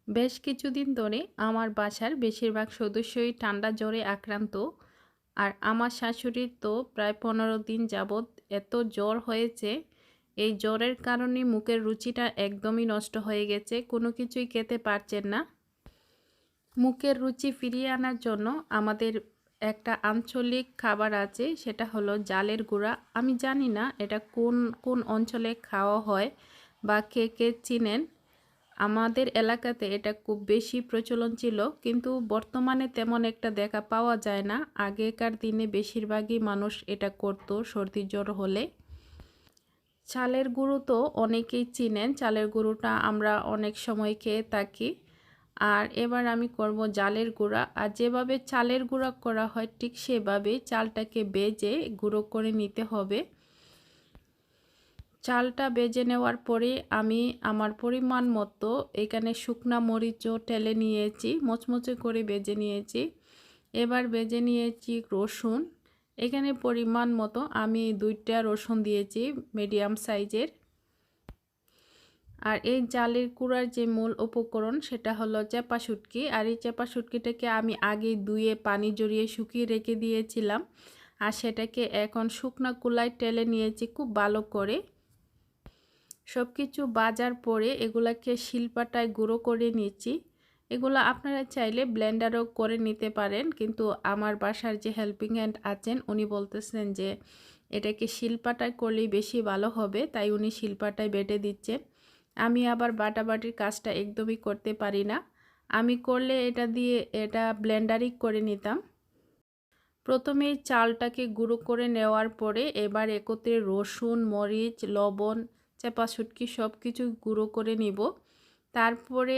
বেশ কিছুদিন ধরে আমার বাসার বেশিরভাগ সদস্যই ঠান্ডা জ্বরে আক্রান্ত। আর আমার শাশুড়ির তো প্রায় 15 দিন যাবৎ এত জ্বর হয়েছে। এই জ্বরের কারণে মুখের রুচিটা একদমই নষ্ট হয়ে গেছে, কোনো কিছুই খেতে পারছেন না। মুখের রুচি ফিরিয়ে আনার জন্য আমাদের একটা আঞ্চলিক খাবার আছে, সেটা হলো জালের গুঁড়া। আমি জানি না এটা কোন কোন অঞ্চলে খাওয়া হয় বা কে কে চিনেন। আমাদের এলাকাতে এটা খুব বেশি প্রচলন ছিল, কিন্তু বর্তমানে তেমন একটা দেখা পাওয়া যায় না। আগেকার দিনে বেশিরভাগই মানুষ এটা করত সর্দি জ্বর হলে। চালের গুঁড়ো তো অনেকেই চিনেন, চালের গুঁড়োটা আমরা অনেক সময় খেয়ে থাকি। আর এবার আমি করব জালের গুঁড়া। আর যেভাবে চালের গুঁড়া করা হয় ঠিক সেভাবেই চালটাকে ভেজে গুঁড়ো করে নিতে হবে। চালটা ভেজে নেওয়ার পরে আমি আমার পরিমাণ মতো এখানে শুকনা মরিচও টেলে নিয়েছি, মুচমুচে করে ভেজে নিয়েছি। এবার ভেজে নিয়েছি রসুন। এখানে পরিমাণ মতো আমি 2টা রসুন দিয়েছি, মিডিয়াম সাইজের। আর এই জালের গুঁড়ার যে মূল উপকরণ সেটা হলো চেপা শুটকি। আর এই চেপা শুটকিটাকে আমি আগে ধুয়ে পানি জড়িয়ে শুকিয়ে রেখে দিয়েছিলাম। আর সেটাকে এখন শুকনা কুলায় টেলে নিয়েছি খুব ভালো করে। সব কিছু বাজার পরে এগুলাকে শিলপাটায় গুঁড়ো করে নিচ্ছি। এগুলো আপনারা চাইলে ব্লেন্ডারও করে নিতে পারেন, কিন্তু আমার বাসার যে হেল্পিং হ্যান্ড আছেন উনি বলতেছেন যে এটাকে শিলপাটায় করলেই বেশি ভালো হবে, তাই উনি শিলপাটায় বেটে দিচ্ছেন। আমি আবার বাটাবাটির কাজটা একদমই করতে পারি না। আমি করলে এটা ব্লেন্ডারই করে নিতাম। প্রথমে চালটাকে গুঁড়ো করে নেওয়ার পরে এবার একত্রে রসুন, মরিচ, লবণ, চেপা শুটকি সব কিছু গুঁড়ো করে নিব। তারপরে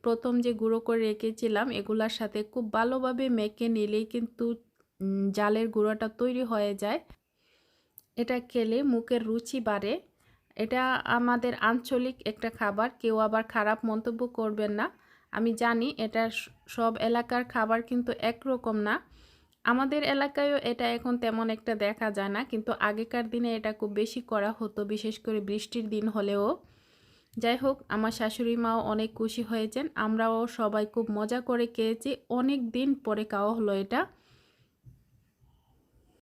প্রথম যে গুঁড়ো করে রেখেছিলাম এগুলার সাথে খুব ভালোভাবে মেখে নিলেই কিন্তু জালের গুঁড়োটা তৈরি হয়ে যায়। এটা খেলে মুখের রুচি বাড়ে। এটা আমাদের আঞ্চলিক একটা খাবার, কেউ আবার খারাপ মন্তব্য করবেন না। আমি জানি এটা সব এলাকার খাবার কিন্তু একরকম না। আমাদের এলাকায়ও এটা এখন তেমন একটা দেখা যায় না, কিন্তু আগেকার দিনে এটা খুব বেশি করা হতো, বিশেষ করে বৃষ্টির দিন হলেও। যাই হোক, আমার শাশুড়ি মাও অনেক খুশি হয়েছেন, আমরাও সবাই খুব মজা করে খেয়েছি। অনেক দিন পরে খাওয়া হলো এটা।